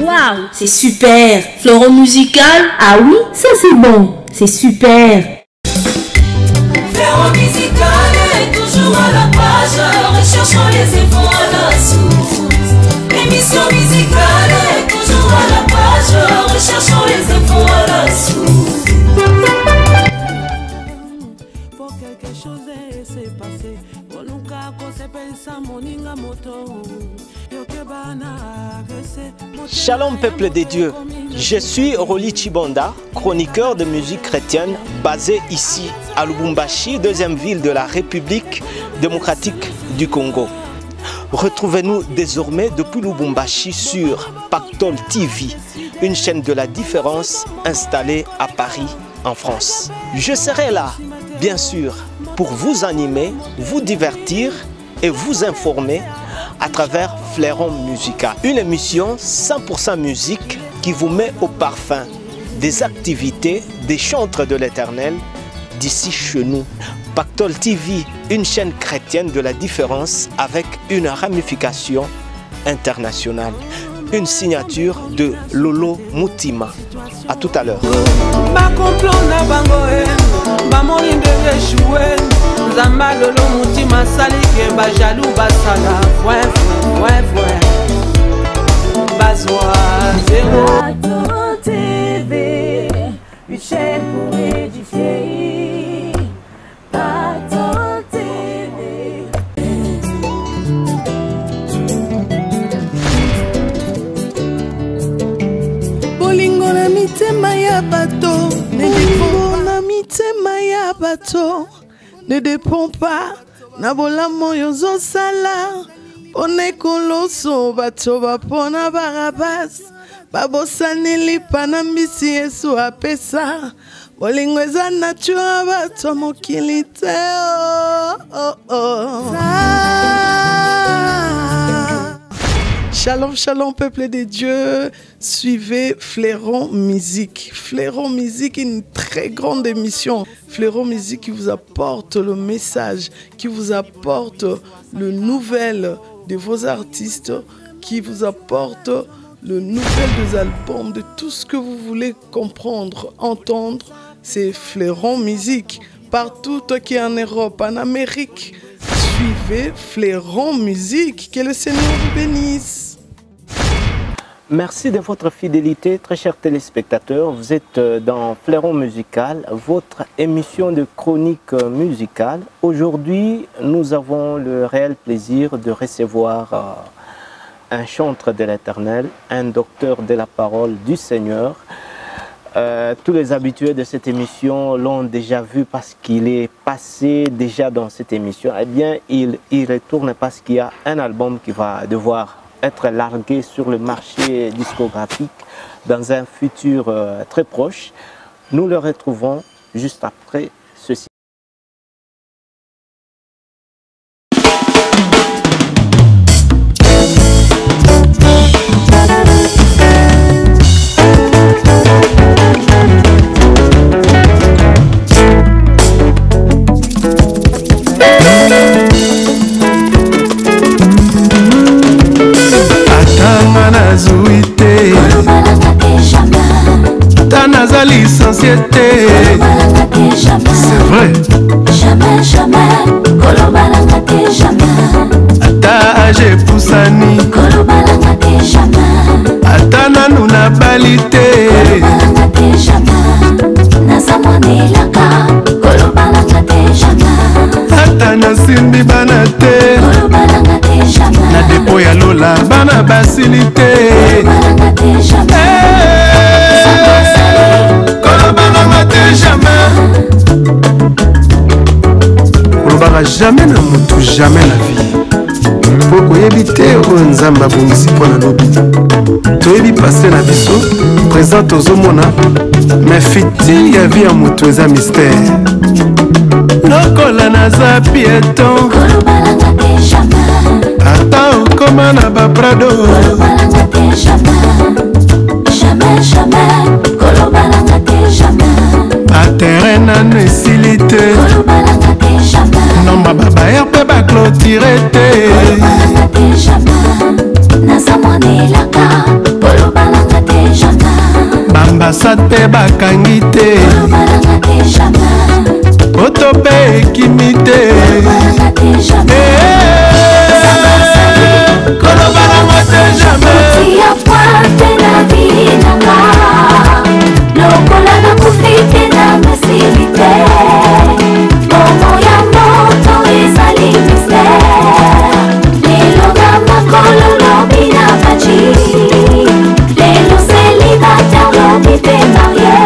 Waouh, c'est super. Fleuron musical, ah oui, ça c'est bon, c'est super. Fleuron musical est toujours à la page, recherchons les efforts à la source. Émission musicale est toujours à la page, recherchons les efforts à la source. Pour quelque chose s'est passé, Shalom peuple des dieux, je suis Roli Chibonda, chroniqueur de musique chrétienne basé ici à Lubumbashi, deuxième ville de la République démocratique du Congo. Retrouvez-nous désormais depuis Lubumbashi sur Pactol TV, une chaîne de la différence installée à Paris en France. Je serai là, bien sûr, pour vous animer, vous divertir et vous informer à travers Fleuron musical. Une émission 100% musique qui vous met au parfum des activités des chantres de l'Éternel d'ici chez nous. Pactol TV, une chaîne chrétienne de la différence avec une ramification internationale. Une signature de Lolo Mutima. À tout à l'heure. TV, une chaîne pour édifier. Pactol TV. Bolingo na mitema ya bato, ne dépend pas na bolamo yozo sala. One koloso bato bapona barabas, babosani lipa na mbisi Yesu apesa. Bolingo eza natura bato mokili te Shalom, shalom, peuple de Dieu. Suivez Fleuron Musique. Fleuron Musique, une très grande émission. Fleuron Musique qui vous apporte le message, qui vous apporte le nouvel de vos artistes, qui vous apporte le nouvel des albums, de tout ce que vous voulez comprendre, entendre. C'est Fleuron Musique. Partout qui est en Europe, en Amérique, suivez Fleuron Musique. Que le Seigneur vous bénisse. Merci de votre fidélité, très chers téléspectateurs. Vous êtes dans Fleuron musical, votre émission de chronique musicale. Aujourd'hui, nous avons le réel plaisir de recevoir un chantre de l'Éternel, un docteur de la parole du Seigneur. Tous les habitués de cette émission l'ont déjà vu parce qu'il est passé déjà dans cette émission. Eh bien, il retourne parce qu'il y a un album qui va devoir être largué sur le marché discographique dans un futur très proche. Nous le retrouvons juste après ceci. Licencié, c'est vrai. Jamais, jamais, Kolobalangate jamais. Ata age pusani, Kolobalangate jamais. Ata nanuna balite, Kolobalangate jamais. Nasamone laka, Kolobalangate jamais. Ata nasimbi banate, Kolobalangate jamais. Na depo ya lola bana basilite, Kolobalangate jamais. Jamais. On jamais na mutu, jamais la vie. Poko yebite o nzamba bongisi pona lobi. Toyebi passé na biso, présent aux homona. Mais fiti ya vie ya mutu eza mystère. Lokola naza piéton. Kolobalangate jamais. Ata okoma na baprado. Kolobalangate jamais. Jamais, jamais, Kolobalangate jamais. A terrain nanu esilite. Kolobalangate jamais. retire te bambasade mpe bakangi te poto mpe ekimi te kolobananga te jamais lokola nakufi te na masili te bomo ya moto ezali mistere lelo na makolo lobi na baji lelo célibataire lobi pe marie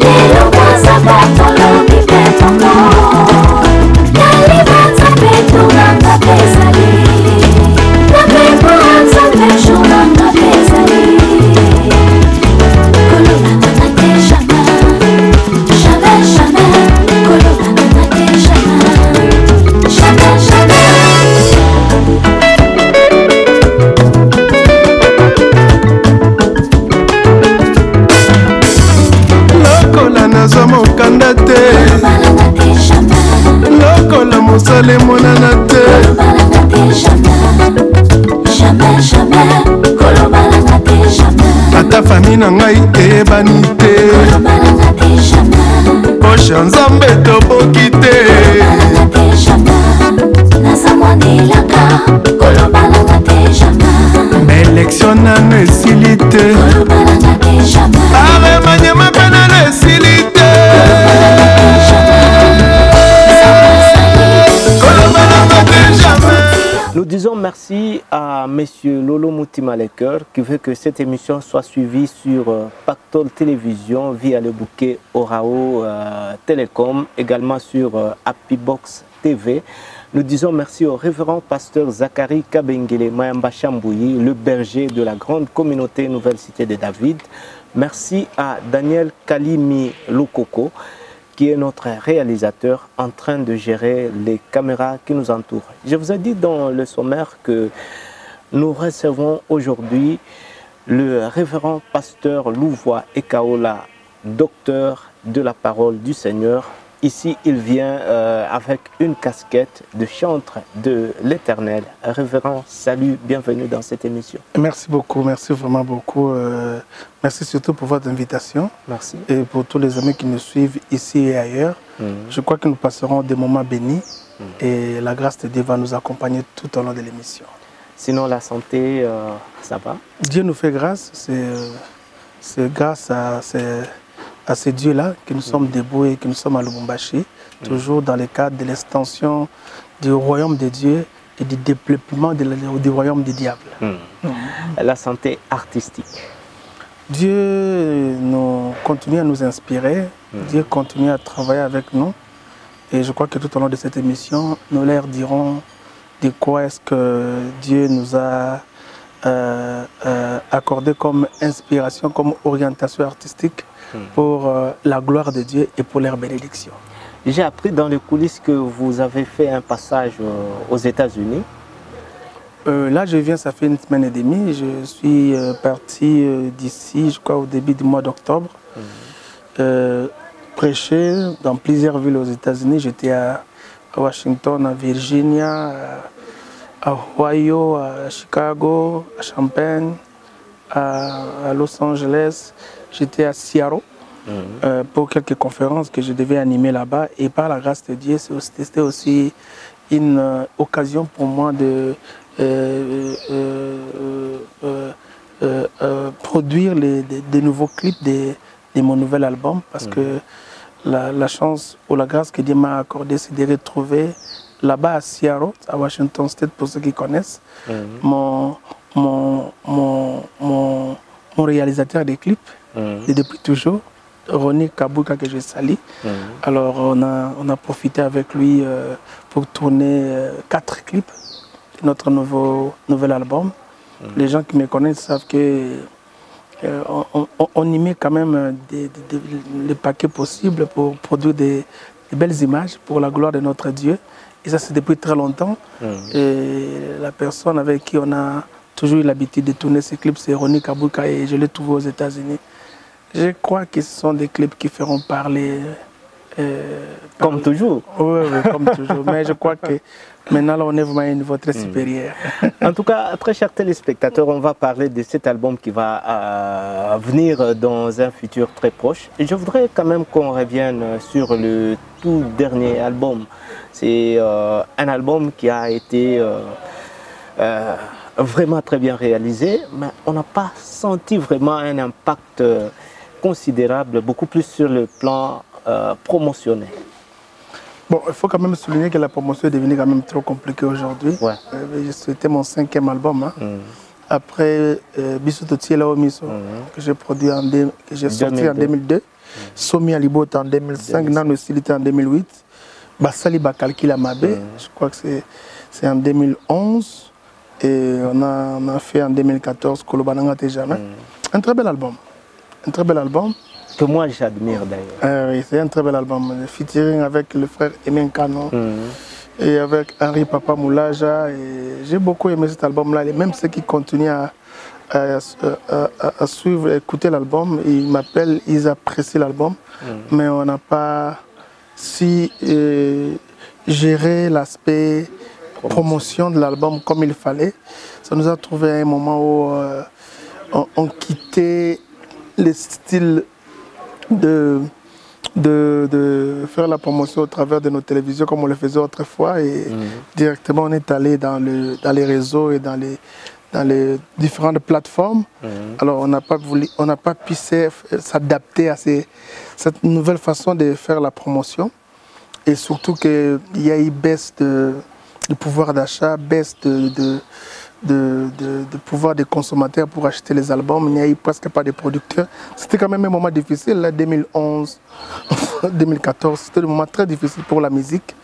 lelo mwaza bato lobi pe tongo nalibanza pe tunanga pe ezali na pe mwanza pe shonanga pe ezali nazwa mokanda te lokola mosala emonana te ata fami na ngai eyebani te poshe nzambe toboki te baelektio nano esili te aremanyema mpe nano esili te Nous disons merci à M. Lolo Moutima-Lecoeur qui veut que cette émission soit suivie sur Pactole Télévision via le bouquet Orao Télécom, également sur Happybox TV. Nous disons merci au révérend pasteur Zachary Kabengele Mayamba Chambouyi, le berger de la grande communauté Nouvelle Cité de David. Merci à Daniel Kalimi Lokoko, qui est notre réalisateur en train de gérer les caméras qui nous entourent. Je vous ai dit dans le sommaire que nous recevons aujourd'hui le révérend pasteur Louvois Ekaola, docteur de la parole du Seigneur. Ici, il vient avec une casquette de chantre de l'Éternel. Révérend, salut, bienvenue dans cette émission. Merci beaucoup, merci vraiment beaucoup. Merci surtout pour votre invitation. Merci. Et pour tous les amis qui nous suivent ici et ailleurs. Je crois que nous passerons des moments bénis et la grâce de Dieu va nous accompagner tout au long de l'émission. Sinon, la santé, ça va? Dieu nous fait grâce. C'est grâce à ces dieux-là que nous sommes debout et que nous sommes à Lubumbashi, toujours dans le cadre de l'extension du royaume de Dieu et du développement du royaume du diable. La santé artistique. Dieu continue à nous inspirer, Dieu continue à travailler avec nous. Et je crois que tout au long de cette émission, nous leur dirons de quoi est-ce que Dieu nous a accordé comme inspiration, comme orientation artistique pour la gloire de Dieu et pour leur bénédiction. J'ai appris dans les coulisses que vous avez fait un passage aux États-Unis. Là, je viens, ça fait une semaine et demie. Je suis parti d'ici, je crois, au début du mois d'octobre. Prêcher dans plusieurs villes aux États-Unis. J'étais à Washington, à Virginia, à Ohio, à Chicago, à Champaign, à Los Angeles. J'étais à Seattle pour quelques conférences que je devais animer là-bas. Et par la grâce de Dieu, c'était aussi une occasion pour moi de produire des nouveaux clips de mon nouvel album. Parce que la chance ou la grâce que Dieu m'a accordée, c'est de retrouver là-bas à Seattle, à Washington State, pour ceux qui connaissent, mon réalisateur des clips, et depuis toujours, Ronnie Kabuka, que je salue. Alors on a profité avec lui pour tourner 4 clips de notre nouvel album. Les gens qui me connaissent savent que on y met quand même les paquets possibles pour produire des belles images pour la gloire de notre Dieu. Et ça, c'est depuis très longtemps. Et la personne avec qui on a toujours eu l'habitude de tourner ces clips, c'est Ronnie Kabuka, et je l'ai trouvé aux États-Unis. Je crois que ce sont des clips qui feront parler Comme toujours. Oui, comme toujours. Mais je crois que maintenant, là, on est vraiment à un niveau très supérieur. En tout cas, très chers téléspectateurs, on va parler de cet album qui va venir dans un futur très proche. Et je voudrais quand même qu'on revienne sur le tout dernier album. C'est un album qui a été vraiment très bien réalisé, mais on n'a pas senti vraiment un impact considérable, beaucoup plus sur le plan promotionnel. Bon, il faut quand même souligner que la promotion est devenue quand même trop compliquée aujourd'hui. Ouais. C'était mon 5e album. Hein. Après Bissou Toti Lao Miso, que j'ai produit que j'ai sorti en 2002. Somi Alibot en 2005, Nano Silité en 2008. Basali Bakalkila Mabe, je crois que c'est en 2011. Et on a fait en 2014 Kolobananga Tejame. Un très bel album. Un très bel album. Que moi j'admire d'ailleurs. Oui, c'est un très bel album. Le featuring avec le frère Emen Kano et avec Henri Papa Moulaja. J'ai beaucoup aimé cet album-là. Et même ceux qui continuent à suivre, à écouter l'album, ils m'appellent, ils apprécient l'album. Mais on n'a pas si géré l'aspect promotion de l'album comme il fallait. Ça nous a trouvé à un moment où on quittait le style de faire la promotion au travers de nos télévisions comme on le faisait autrefois et directement on est allé dans les réseaux et dans les différentes plateformes. Alors on n'a pas pu s'adapter à cette nouvelle façon de faire la promotion et surtout qu'il y a eu baisse de pouvoir d'achat, baisse de pouvoir des consommateurs pour acheter les albums. Il n'y a eu presque pas de producteurs. C'était quand même un moment difficile, là, 2011, 2014. C'était un moment très difficile pour la musique.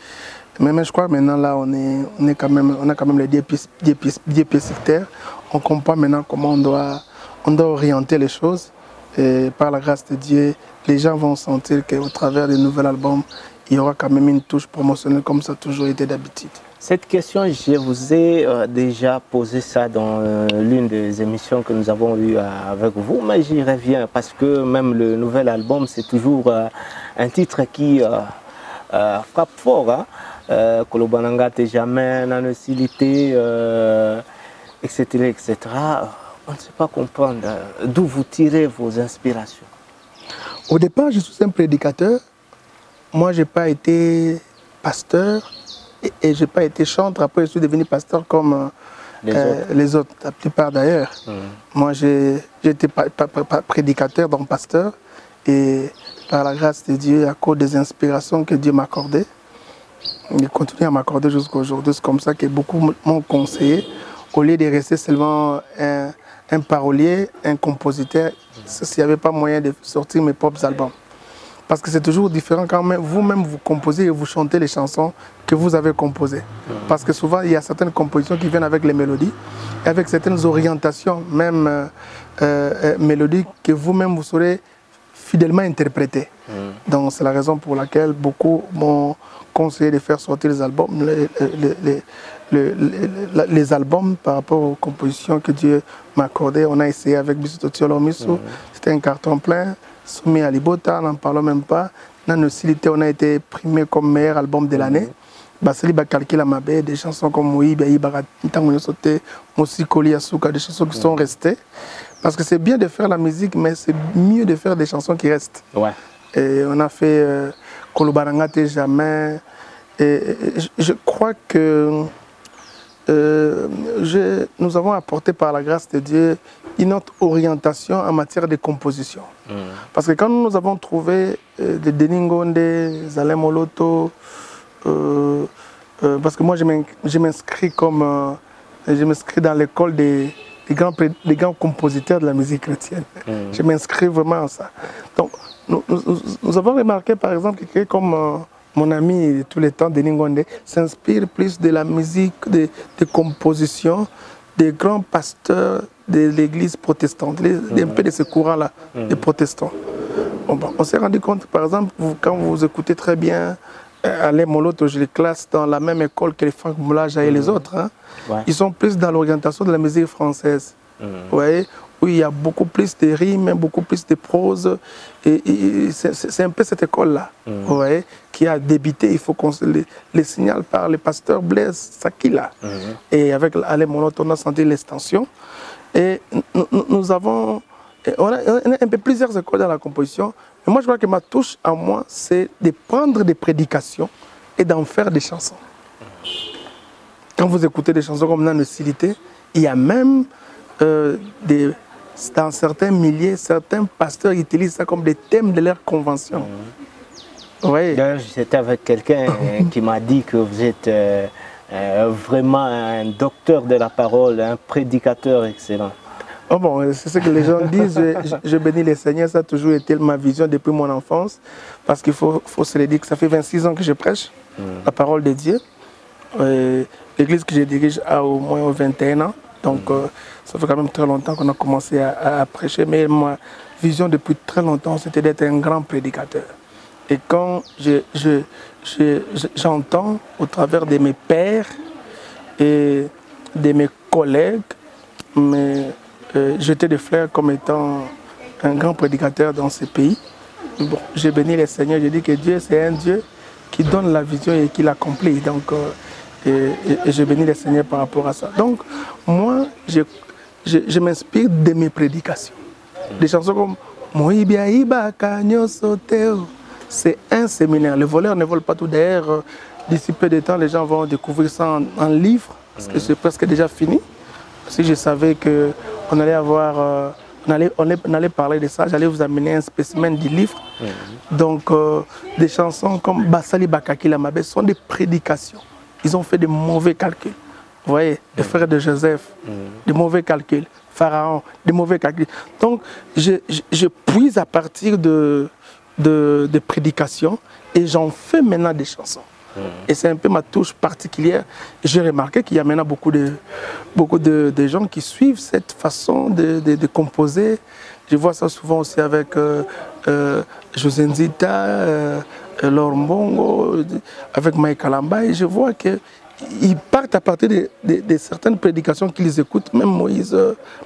Mais je crois que maintenant, là, on a quand même les 10 pieds sur terre. On comprend maintenant comment on doit orienter les choses. Et par la grâce de Dieu, les gens vont sentir qu'au travers des nouveaux albums, il y aura quand même une touche promotionnelle comme ça a toujours été d'habitude. Cette question, je vous ai déjà posé ça dans l'une des émissions que nous avons eues avec vous, mais j'y reviens parce que même le nouvel album, c'est toujours un titre qui frappe fort. Hein? Kolobananga Tejame, Nano Silité, etc., etc. On ne sait pas comprendre d'où vous tirez vos inspirations. Au départ, je suis un prédicateur. Moi, je n'ai pas été pasteur. Et je n'ai pas été chanteur, après je suis devenu pasteur comme les autres, la plupart d'ailleurs. Moi j'étais prédicateur, donc pasteur, et par la grâce de Dieu, à cause des inspirations que Dieu m'a accordées, il continue à m'accorder jusqu'à aujourd'hui. C'est comme ça que beaucoup m'ont conseillé, au lieu de rester seulement un parolier, un compositeur, s'il n'y avait pas moyen de sortir mes propres albums. Parce que c'est toujours différent quand vous-même vous composez et vous chantez les chansons que vous avez composées. Parce que souvent, il y a certaines compositions qui viennent avec les mélodies, et avec certaines orientations, même mélodiques, que vous-même vous saurez fidèlement interpréter. Donc c'est la raison pour laquelle beaucoup m'ont conseillé de faire sortir les albums, les albums par rapport aux compositions que Dieu m'a accordées. On a essayé avec Bissou Toti Lao Miso, c'était un carton plein. Soumi Alibota, n'en parlons même pas. Nano Silité, on a été primé comme meilleur album de l'année. Basali Bakalkila Mabe, des chansons comme Moui, Bayi Barat, Ntango Sote, Moussi Koli Asuka, des chansons qui sont restées. Parce que c'est bien de faire la musique, mais c'est mieux de faire des chansons qui restent. Ouais. Et on a fait Kolobananga Tejame. Et je crois que nous avons apporté par la grâce de Dieu une autre orientation en matière de composition. Parce que quand nous avons trouvé des Deningonde, Zalem Moloto, parce que moi je m'inscris dans l'école des grands compositeurs de la musique chrétienne. Je m'inscris vraiment à ça. Donc nous avons remarqué par exemple que comme mon ami de tous les temps, Denis Ngonde, s'inspire plus de la musique, des compositions des grands pasteurs de l'église protestante, un peu de ce courant-là, des protestants. On s'est rendu compte, par exemple, quand vous écoutez très bien Alain Moloto, je les classe dans la même école que les Franck Moulaja et les autres. Hein. Ils sont plus dans l'orientation de la musique française. Vous voyez, où il y a beaucoup plus de rimes, beaucoup plus de prose. Et c'est un peu cette école-là, vous voyez, qui a débuté, il faut qu'on les signale par le pasteur Blaise Sakila. Et avec Alain Monot, on a senti l'extension. Et nous avons, on a un peu plusieurs écoles dans la composition. Mais moi, je crois que ma touche à moi, c'est de prendre des prédications et d'en faire des chansons. Quand vous écoutez des chansons comme Nanocilité, il y a même dans certains milliers, certains pasteurs utilisent ça comme des thèmes de leur convention. Oui. J'étais avec quelqu'un qui m'a dit que vous êtes vraiment un docteur de la parole, un prédicateur excellent. Oh bon, c'est ce que les gens disent. Je bénis les Seigneurs, ça a toujours été ma vision depuis mon enfance. Parce qu'il faut se le dire que ça fait 26 ans que je prêche la parole de Dieu. L'église que je dirige a au moins 21 ans. Donc ça fait quand même très longtemps qu'on a commencé à prêcher. Mais ma vision depuis très longtemps, c'était d'être un grand prédicateur. Et quand j'entends au travers de mes pères et de mes collègues, jeter des fleurs comme étant un grand prédicateur dans ce pays, bon, j'ai béni les Seigneurs, je dis que Dieu c'est un Dieu qui donne la vision et qui l'accomplit. Donc, et je bénis les Seigneurs par rapport à ça. Donc, moi, je m'inspire de mes prédications. Des chansons comme Moïbia Iba Kanyo Soteo. C'est un séminaire. Les voleurs ne volent pas tout. D'ailleurs, d'ici peu de temps, les gens vont découvrir ça en livre, parce que c'est presque déjà fini. Si je savais qu'on allait avoir, on allait parler de ça, j'allais vous amener un spécimen du livre. Donc, des chansons comme Basali Bakaki Lamabe sont des prédications. Ils ont fait de mauvais calculs. Vous voyez, les frères de Joseph, de mauvais calculs. Pharaon, de mauvais calculs. Donc, je puise à partir de prédications et j'en fais maintenant des chansons. Et c'est un peu ma touche particulière. J'ai remarqué qu'il y a maintenant beaucoup de gens qui suivent cette façon de composer. Je vois ça souvent aussi avec José Nzita, Laure Mbongo, avec Mike Kalamba. Et je vois qu'ils partent à partir de certaines prédications qu'ils écoutent, même Moïse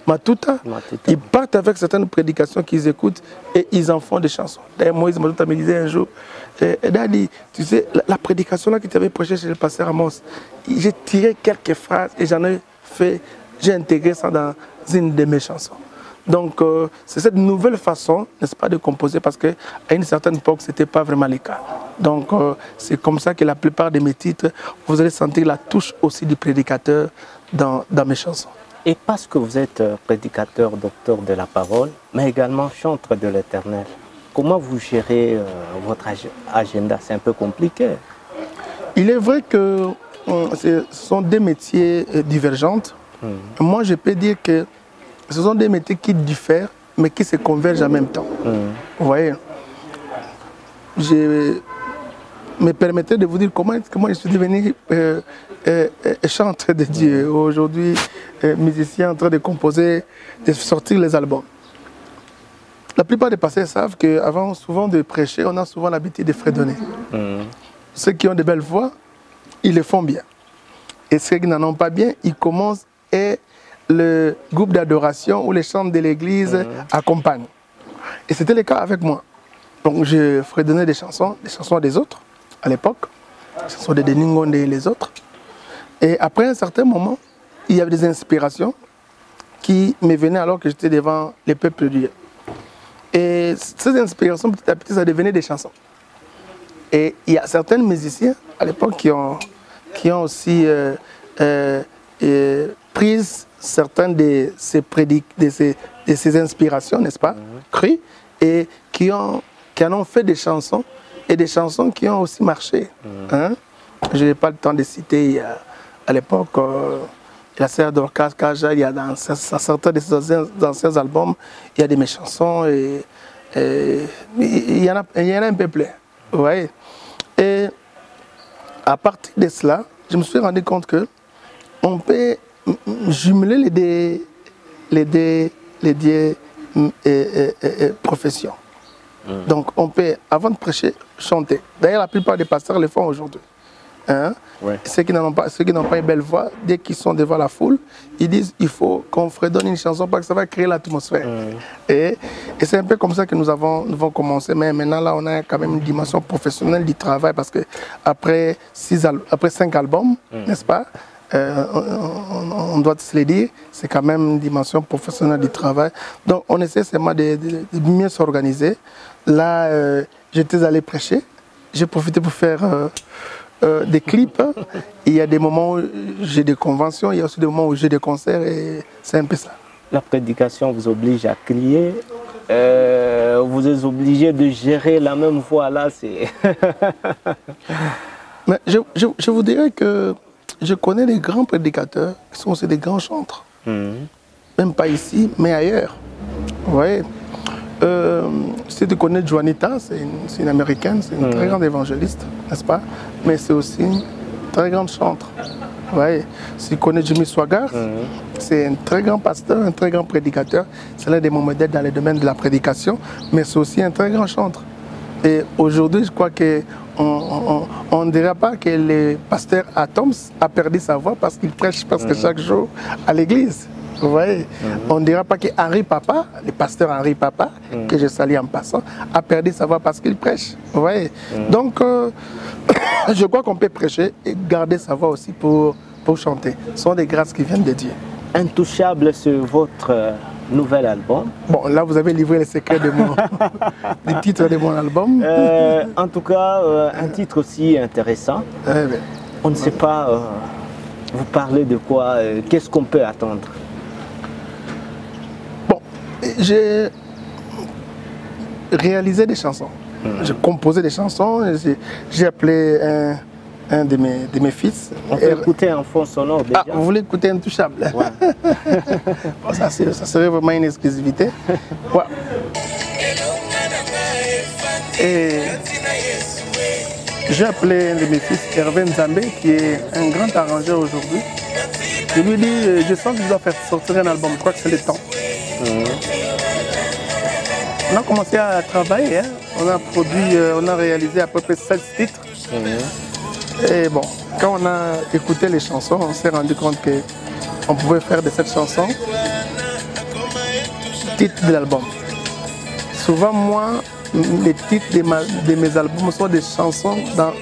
Matuta. Ils partent avec certaines prédications qu'ils écoutent et ils en font des chansons. D'ailleurs, Moïse Matuta me disait un jour, Daddy, tu sais, la prédication là que tu avais prêchée chez le pasteur Amos, j'ai tiré quelques phrases et j'ai intégré ça dans une de mes chansons. Donc, c'est cette nouvelle façon, n'est-ce pas, de composer, parce qu'à une certaine époque, ce n'était pas vraiment le cas. Donc, c'est comme ça que la plupart de mes titres, vous allez sentir la touche aussi du prédicateur dans mes chansons. Et parce que vous êtes prédicateur, docteur de la parole, mais également chanteur de l'Éternel, comment vous gérez votre agenda? C'est un peu compliqué. Il est vrai que ce sont des métiers divergents. Moi, je peux dire que ce sont des métiers qui diffèrent, mais qui se convergent en même temps. Vous voyez, je me permettais de vous dire comment je suis devenu chanteur de Dieu. Aujourd'hui, musicien en train de composer, de sortir les albums. La plupart des pasteurs savent qu'avant souvent de prêcher, on a souvent l'habitude de fredonner. Ceux qui ont de belles voix, ils le font bien. Et ceux qui n'en ont pas bien, ils commencent et le groupe d'adoration ou les chants de l'église accompagnent. Et c'était le cas avec moi. Donc je fredonnais des chansons des autres à l'époque, les chansons de Denis Ngonde et les autres. Et après un certain moment, il y avait des inspirations qui me venaient alors que j'étais devant les peuples de Dieu. Et ces inspirations, petit à petit, ça devenait des chansons. Et il y a certains musiciens à l'époque qui ont aussi pris certaines de ces inspirations, n'est-ce pas, crues, et qui en ont fait des chansons, et des chansons qui ont aussi marché. Je n'ai pas le temps de citer à l'époque la sœur d'Orcas Kaja, il y a dans certains de ses anciens albums, il y a de mes chansons, et il y en a un peu plein. Vous voyez. Et à partir de cela, je me suis rendu compte que on peut jumeler les deux professions. Donc on peut, avant de prêcher, chanter. D'ailleurs, la plupart des pasteurs le font aujourd'hui. Hein? Ouais. Ceux qui n'ont pas une belle voix, dès qu'ils sont devant la foule, ils disent il faut qu'on fredonne une chanson parce que ça va créer l'atmosphère. Et c'est un peu comme ça que nous avons commencé. Mais maintenant, là, on a quand même une dimension professionnelle du travail parce que après 5 albums, n'est-ce pas, on doit se le dire, c'est quand même une dimension professionnelle du travail. Donc, on essaie seulement de mieux s'organiser. Là, j'étais allé prêcher. J'ai profité pour faire des clips. Il y a des moments où j'ai des conventions, il y a aussi des moments où j'ai des concerts et c'est un peu ça. La prédication vous oblige à crier, vous êtes obligé de gérer la même voix là. Mais je vous dirais que je connais des grands prédicateurs qui sont aussi des grands chantres. Même pas ici, mais ailleurs. Vous voyez, si tu connais Juanita, c'est une américaine, c'est une très grande évangéliste, n'est-ce pas? Mais c'est aussi une très grande chantre. Vous voyez, si tu connais Jimmy Swaggart, c'est un très grand pasteur, un très grand prédicateur. C'est l'un des mon modèles dans le domaine de la prédication, mais c'est aussi un très grand chantre. Et aujourd'hui, je crois qu'on ne dira pas que le pasteur Atoms a perdu sa voix parce qu'il prêche presque chaque jour à l'église. Vous voyez, on ne dira pas que Henri Papa, le pasteur Henri Papa, que je salue en passant, a perdu sa voix parce qu'il prêche. Vous voyez, donc je crois qu'on peut prêcher et garder sa voix aussi pour chanter. Ce sont des grâces qui viennent de Dieu. Intouchable, c'est votre nouvel album. Bon, là vous avez livré les secrets de du titre de mon album. En tout cas, un titre aussi intéressant. On ne sait pas, vous parlez de quoi, qu'est-ce qu'on peut attendre? Bon, j'ai réalisé des chansons. J'ai composé des chansons. J'ai appelé un de mes fils. On peut écouter un fond sonore déjà. Ah, vous voulez écouter Intouchable? Ouais. Bon, ça serait vraiment une exclusivité. Ouais. Et j'ai appelé un de mes fils, Hervé Nzambe, qui est un grand arrangeur aujourd'hui. Je lui ai dit, je sens que je dois faire sortir un album, je crois que c'est le temps. On a commencé à travailler, hein. On a réalisé à peu près 16 titres. Et bon, quand on a écouté les chansons, on s'est rendu compte qu'on pouvait faire de cette chanson titre de l'album. Souvent, moi, les titres de mes albums sont des chansons dans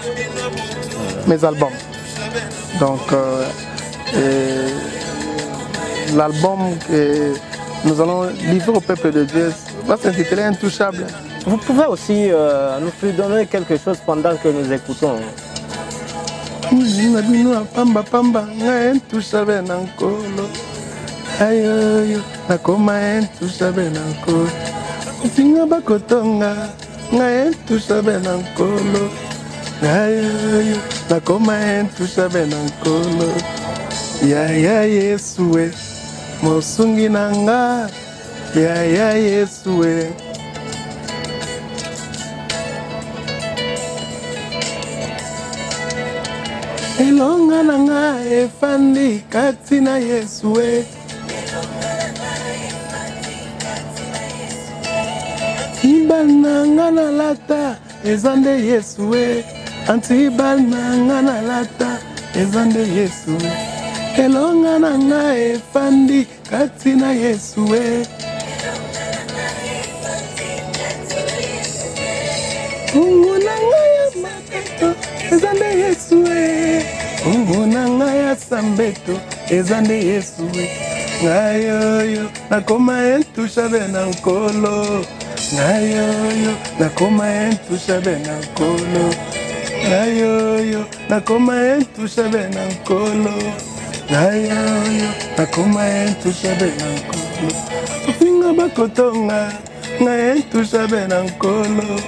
mes albums. Donc, l'album que nous allons livrer au peuple de Dieu va s'intituler Intouchable. Vous pouvez aussi nous donner quelque chose pendant que nous écoutons. Pamba pamba nga Intouchable nankolo ayo nakoma Intouchable nankolo finga bakotonga nga Intouchable nankolo ayo nakoma Intouchable nankolo ya Yesuwe mosungi nanga ya Yesuwe. Elonga nanga efandi kati na Yesuwe. Ibal nanga na lata ezande Yesuwe. Antibal nanga na lata ezande Yesuwe. Elonga nanga efandi kati na Yesuwe. Ungu nanga ya makato ezande Yesuwe. Ungu nanga ya sambeto ezande Yesuwe. Ngayoyo nakoma Intouchable nankolo. Ngayoyo nakoma Intouchable nankolo. Ngayoyo nakoma Intouchable nankolo. Ngayoyo nakoma Intouchable nankolo. Finga bakotonga nga Intouchable nankolo.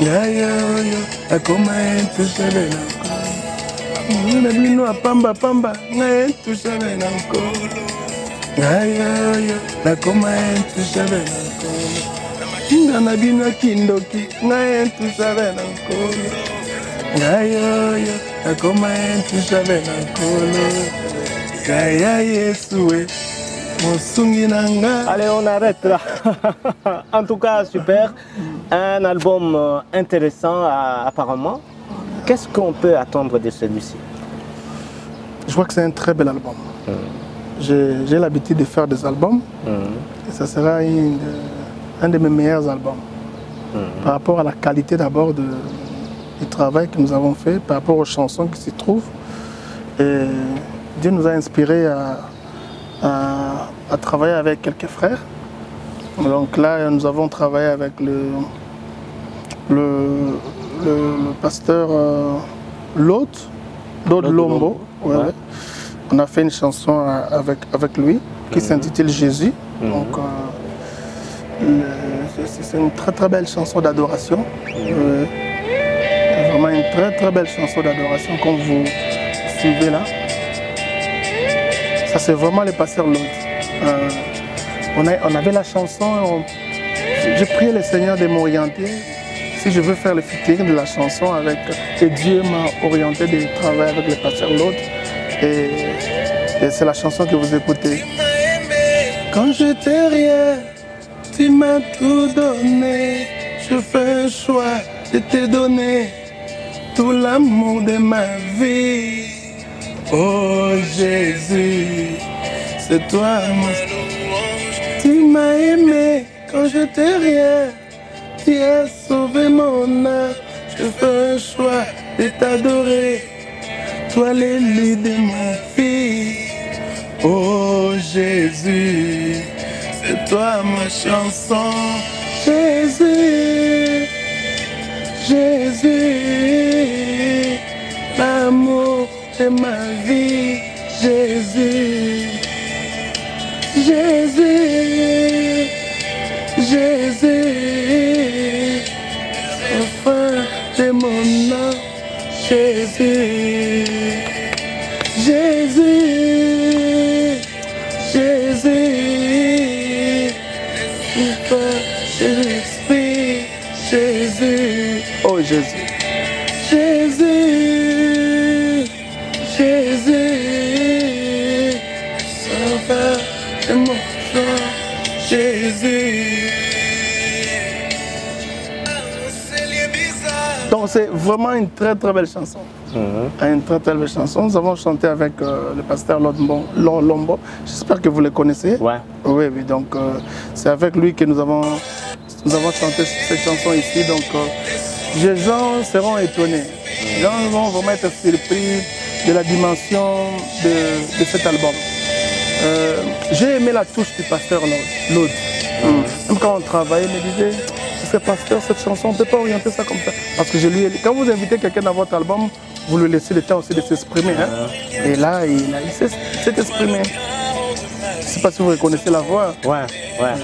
Ngayoyo nakoma Intouchable nankolo. Muna bino apamba pamba nga Intouchable nankolo. Ngayoyo nakoma Intouchable nankolo. Nga na bino kindoki nga Intouchable nankolo. Ngayoyo nakoma Intouchable nankolo. Kaya Yesuwe mosungi nanga. Allez, on arrête là. En tout cas, super. Un album intéressant apparemment. Qu'est-ce qu'on peut attendre de celui-ci? Je vois que c'est un très bel album. J'ai l'habitude de faire des albums et ça sera un de mes meilleurs albums. Par rapport à la qualité d'abord du travail que nous avons fait, par rapport aux chansons qui s'y trouvent. Et Dieu nous a inspirés à travailler avec quelques frères. Donc là, nous avons travaillé avec le pasteur Lot Lombo. Ouais. Ouais. On a fait une chanson avec lui qui s'intitule Jésus. Donc c'est une très très belle chanson d'adoration. Vraiment une très très belle chanson d'adoration comme vous suivez là. Ça c'est vraiment le pasteur Lot. On avait la chanson, j'ai prié le Seigneur de m'orienter si je veux faire le featuring de la chanson avec, et Dieu m'a orienté de travailler avec le pasteur Lot. Et c'est la chanson que vous écoutez. Quand j'étais rien, tu m'as tout donné. Je fais un choix de te donner tout l'amour de ma vie. Oh Jésus, c'est toi mon louange. Tu m'as aimé quand j'étais rien. Tu as sauvé mon âme. Je fais un choix de t'adorer. Toi l'élu de ma vie. Oh Jésus, c'est toi ma chanson. Jésus, Jésus, l'amour de ma vie. Jésus, Jésus, Jésus, enfin de mon âme. Jésus, Jésus, Jésus, Jésus, Jésus, oh Jésus, Jésus, Jésus, sauveur de mon cœur, Jésus. Donc c'est vraiment une très très belle chanson. Une très très belle chanson. Nous avons chanté avec le pasteur Lombo. J'espère que vous le connaissez. Ouais. Oui, oui. Donc c'est avec lui que nous avons chanté cette chanson ici. Donc les gens seront étonnés. Les gens vont vraiment être surpris de la dimension de cet album. J'ai aimé la touche du pasteur Lod. Même quand on travaillait, il me disait, pasteur, cette chanson, on ne peut pas orienter ça comme ça. Parce que quand vous invitez quelqu'un dans votre album, vous lui laissez le temps aussi de s'exprimer. Hein? Et là, il s'est exprimé. Je ne sais pas si vous reconnaissez la voix. Ouais, ouais.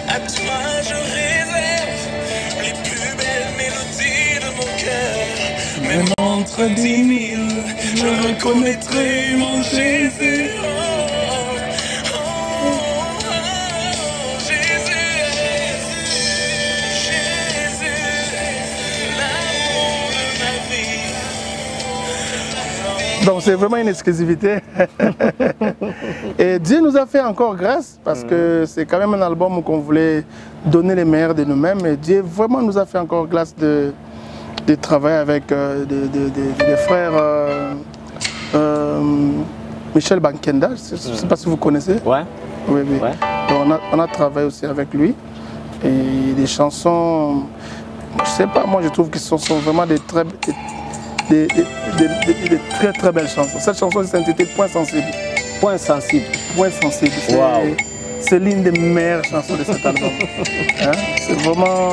À toi je réserve les plus belles mélodies de mon cœur. Même entre 10 000, je reconnaîtrai mon Jésus. Oh, Jésus, Jésus, l'amour de ma vie. Donc c'est vraiment une exclusivité. Et Dieu nous a fait encore grâce parce que c'est quand même un album qu'on voulait donner les meilleurs de nous-mêmes. Et Dieu vraiment nous a fait encore grâce de travailler avec des frères Michel Bankenda. Je ne sais pas si vous connaissez. Ouais. Oui, oui. Ouais. On a travaillé aussi avec lui. Et des chansons, je ne sais pas, moi je trouve que ce sont vraiment des très très belles chansons. Cette chanson s'intitule Point sensible. Point sensible. Point sensible. C'est l'une des meilleures chansons de cet album. Hein? C'est vraiment,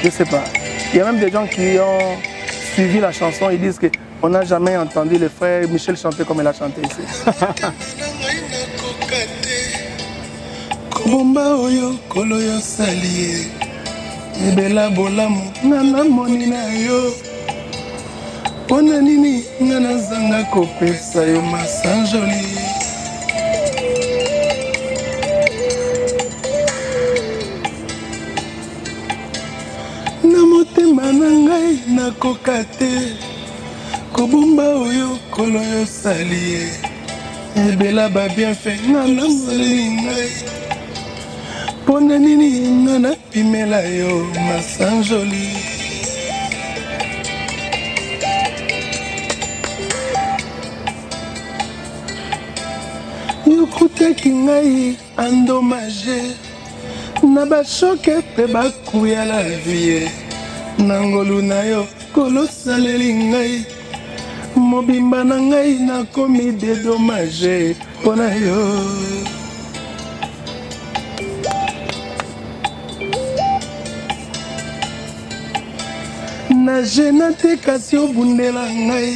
je ne sais pas. Il y a même des gens qui ont suivi la chanson, ils disent qu'on n'a jamais entendu le frère Michel chanter comme il a chanté ici. Nakoka te kobomba oyo kolo yo sali ye ebela ba bienfait ngana molingai pona nini ngana pimela yo masanjoli yokutaki ngai endommagé na bashoke mpe bakuya la vie na ngolu na yo kolosaleli ngai mobimba na ngai nakomi dédommagé mpo na yo na jena te kasi obundela ngai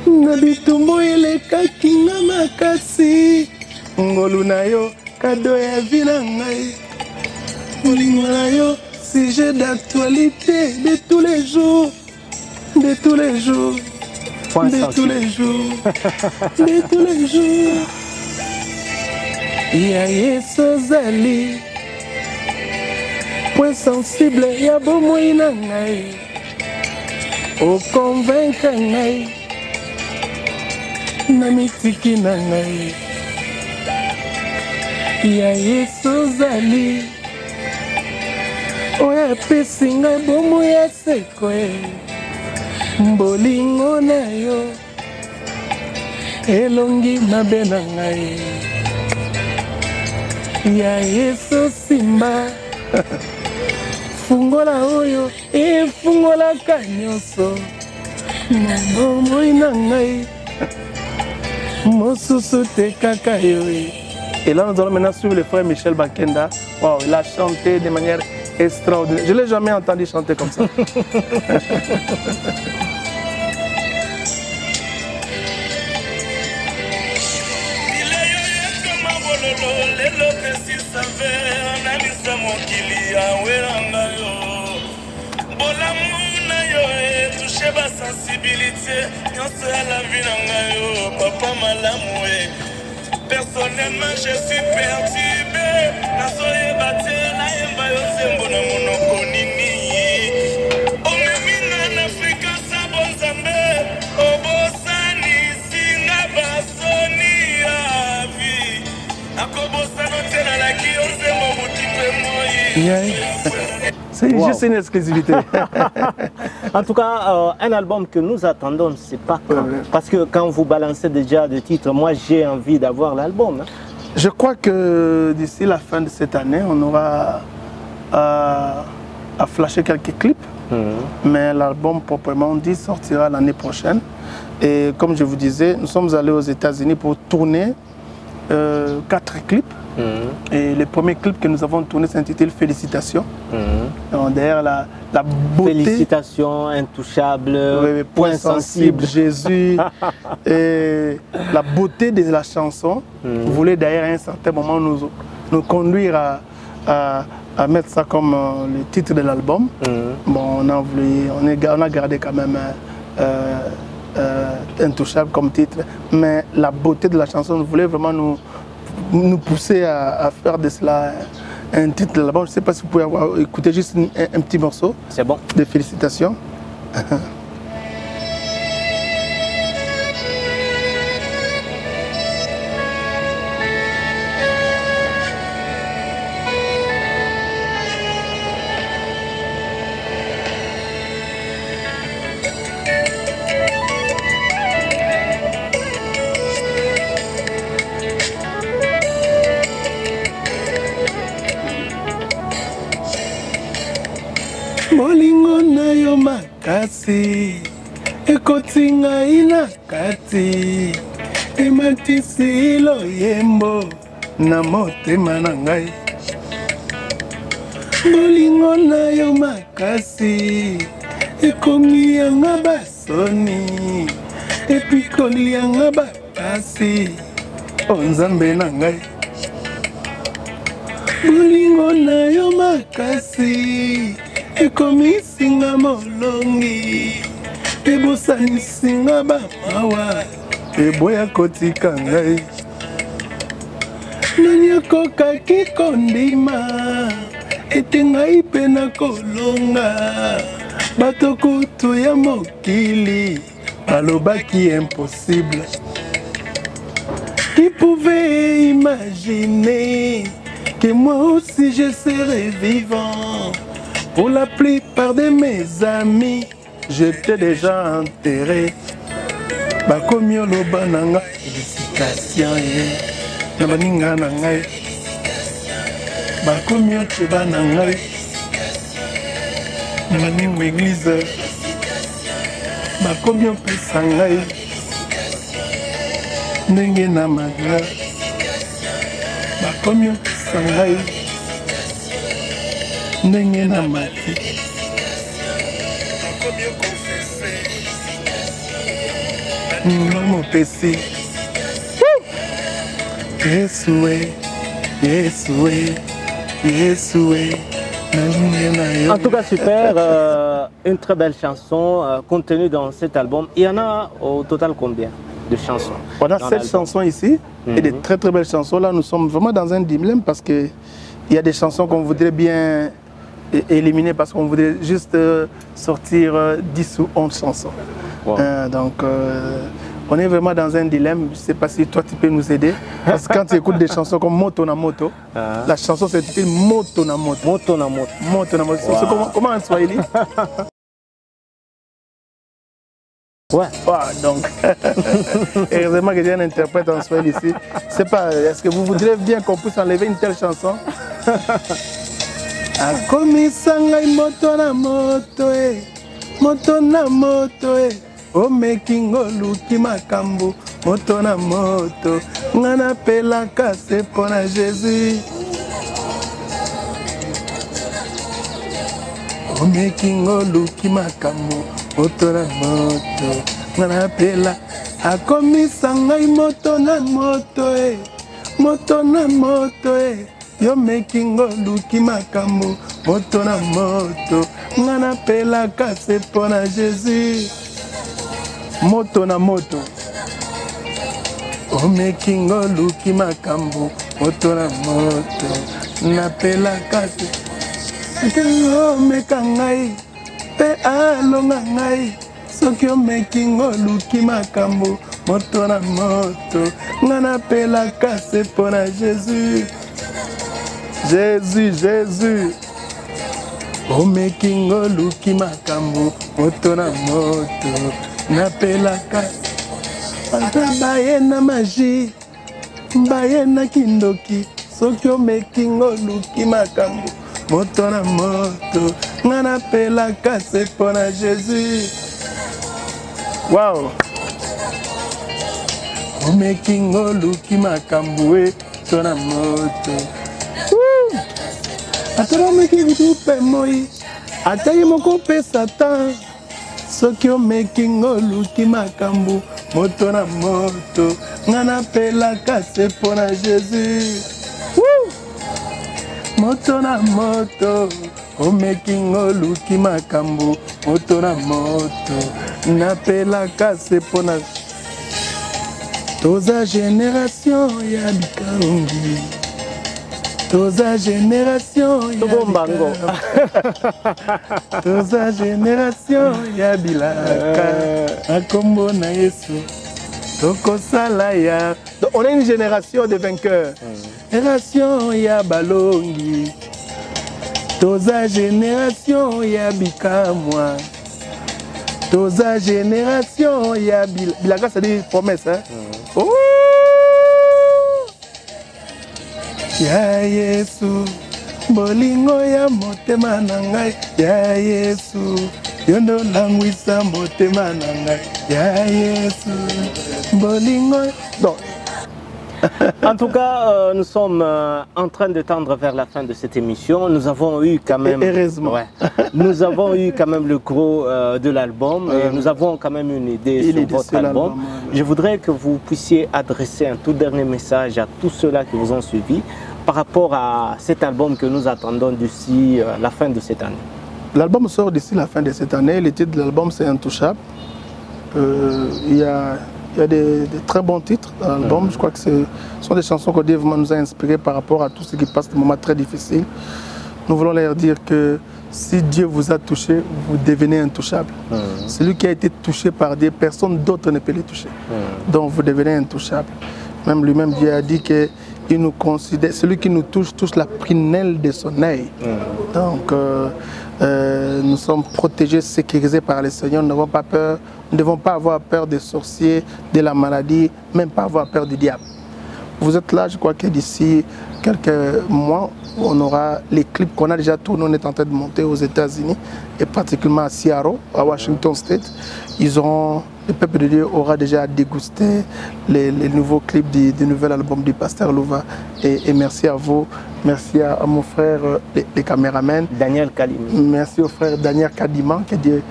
na bitumbu elekaki nga makasi ngolu na yo kado ya vi na ngai molingo na yo sujet d'actualité de tous les jours de tous les jours de tous les jours de tous les jours ya yesu ozali point sensible ya bomoi na ngai okonvaincre ngai na mitiki na ngai ya yesu ozali oyo apesi ngai bomoi ya seko bolingo na yo elongi mabe na ngai ya yesu simba fungola oyo efungolaka nyonso na bomoi na ngai mosusu te kaka yo. Et là, nous allons maintenant suivre le frère Michel Bakenda. Wow, il a chanté de manière extraordinaire. Je ne l'ai jamais entendu chanter comme ça. Sensibilité, quand c'est à la vie dans papa malamoué. Personnellement, je suis perturbé. Na soye bate na yemba yo zembo na monoko nini. Omemina na Afrika sa bonzambe. Obosani singa basoni ya vie. Akobosano tena la ki yo zembo mutipe moi. C'est juste une exclusivité. En tout cas, un album que nous attendons, c'est pas quand. Parce que quand vous balancez déjà des titres, moi j'ai envie d'avoir l'album. Hein. Je crois que d'ici la fin de cette année, on aura à flasher quelques clips. Mais l'album proprement dit sortira l'année prochaine. Et comme je vous disais, nous sommes allés aux États-Unis pour tourner 4 clips. Et le premier clip que nous avons tourné s'intitule Félicitations. Derrière la beauté. Félicitations, intouchable, oui, point sensible, Jésus. Et la beauté de la chanson voulait d'ailleurs à un certain moment nous conduire à mettre ça comme le titre de l'album. Bon, on a gardé quand même intouchable comme titre. Mais la beauté de la chanson nous voulait vraiment nous pousser à faire de cela un titre de l'album. Je ne sais pas si vous pouvez écouter juste un petit morceau. C'est bon. De félicitations. Molingo na yo makasi ekoti ngai na kati ematisi loyembo na motema na ngai. Molingo na yo makasi ekomi yanga basoni epikoli yanga bapasi o Nzambe na ngai. Molingo na yo makasi ekomisinga molongi ebosanisinga bamawa eboya kotika ngai. Nani akokaki kondima ete ngai mpe nakolonga bato kutu ya mokili balobaki impossible. Qui pouvait imaginer que moi aussi je serais vivant? Pour la plupart de mes amis, j'étais déjà enterré. Bakomi oloba nanga félicitations na baninga na ngai. Bakomi oteba na ngai na baninga église. Bakomi opesa ngai ndenge na magra. Bakomi opesa ngai ndenge na mati. Mopesi Yesoué, Yesoué, Yesoué. En tout cas, super, une très belle chanson contenue dans cet album. Il y en a au total combien de chansons? On a 7 chansons ici et des très très belles chansons. Là, nous sommes vraiment dans un dilemme parce qu'il y a des chansons qu'on voudrait bien éliminer parce qu'on voudrait juste sortir 10 ou 11 chansons. Wow. Donc, on est vraiment dans un dilemme. Je ne sais pas si toi tu peux nous aider. Parce que quand tu écoutes des chansons comme Moto na Moto, la chanson s'intitule Moto na Moto. Moto na Moto. Moto na Moto. Wow. Comment en Swahili? Ouais. Donc, heureusement que j'ai un interprète en Swahili ici. C'est pas, est-ce que vous voudrez bien qu'on puisse enlever une telle chanson? Akomisa ngai moto na moto, moto na moto, o making oluki makambo, moto na moto, ngana pela kase pona Jésus. O making oluki makambo, moto na moto, ngana pela. Akomisa ngai moto na moto, moto na moto, yo making oluki makambo, moto na moto, ngana pela kase pona Jésus. Moto na moto, o making oluki makambo, moto na moto, na pela kase. O meka ngai, pe alonga ngai, soki o making oluki makambo, moto na moto, ngana pela kase pona Jésus. Jésus, Jésus. O making oluki makambo, moto na moto, na pela kase. Ata baye na magie, baye na kindoki, soki o making oluki makambo, moto na moto, ngana pela kase pona Jésus. Wow. O making oluki makambo, moto na moto. Atara meki vitupe moi, atari moko pe Satan. Soki o making oluki makambo, moto na moto, ngana pela kase pona Jésus. Moto na moto, o making oluki makambo, moto na moto, na pela kase pona. Toza génération ya bikangi. Toza génération ya Bombango. Toza génération ya bilaka. Akombo na Yesu. Toko sala ya. Donc on est une génération de vainqueurs. Génération ya balongi. Toza génération ya bikamwa. Toza génération ya bilaka, ça dit promesse, hein? Oh! Ya Yesu, bolingo ya motema na ngai, ya Yesu, yondo langwisa motema na ngai, ya Yesu, bolingo. Donc, en tout cas, nous sommes en train de tendre vers la fin de cette émission. Nous avons eu quand même, heureusement, nous avons eu quand même le gros de l'album. Nous avons quand même une idée sur votre album. Je voudrais que vous puissiez adresser un tout dernier message à tous ceux-là qui vous ont suivi par rapport à cet album que nous attendons d'ici la fin de cette année. L'album sort d'ici la fin de cette année. Le titre de l'album, c'est Intouchable. Il y a des très bons titres dans l'album. Je crois que ce sont des chansons que Dieu nous a inspirées par rapport à tout ce qui passe des moments très difficiles. Nous voulons leur dire que si Dieu vous a touché, vous devenez intouchable. Celui qui a été touché par Dieu, personne d'autre ne peut le toucher. Donc vous devenez intouchable. Même lui-même, Dieu a dit que il nous considère, celui qui nous touche la prunelle de son œil. Donc, nous sommes protégés, sécurisés par le Seigneur. Nous n'avons pas peur, nous ne devons pas avoir peur des sorciers, de la maladie, même pas avoir peur du diable. Vous êtes là, je crois que d'ici quelques mois, on aura les clips qu'on a déjà tournés, on est en train de monter aux États-Unis et particulièrement à Seattle, à Washington State. Le peuple de Dieu aura déjà dégusté les nouveaux clips du nouvel album du pasteur Louva. Et merci à vous, merci à mon frère, les caméramans. Daniel Kadima. Merci au frère Daniel Kadima, que Dieu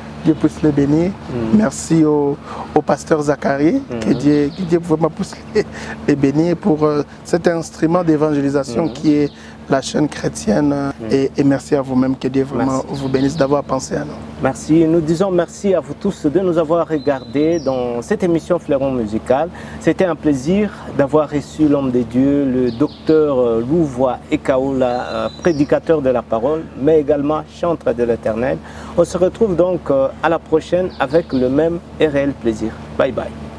puisse le bénir. Merci au pasteur Zachary, que Dieu vraiment puisse les bénir pour cet instrument d'évangélisation qui est la chaîne chrétienne. Et merci à vous-même, que Dieu vraiment vous bénisse d'avoir pensé à nous. Merci. Nous disons merci à vous tous de nous avoir regardés dans cette émission Fleuron Musical. C'était un plaisir d'avoir reçu l'homme de Dieu, le docteur Louvois Ekaola, prédicateur de la parole, mais également chantre de l'Éternel. On se retrouve donc à la prochaine avec le même et réel plaisir. Bye bye.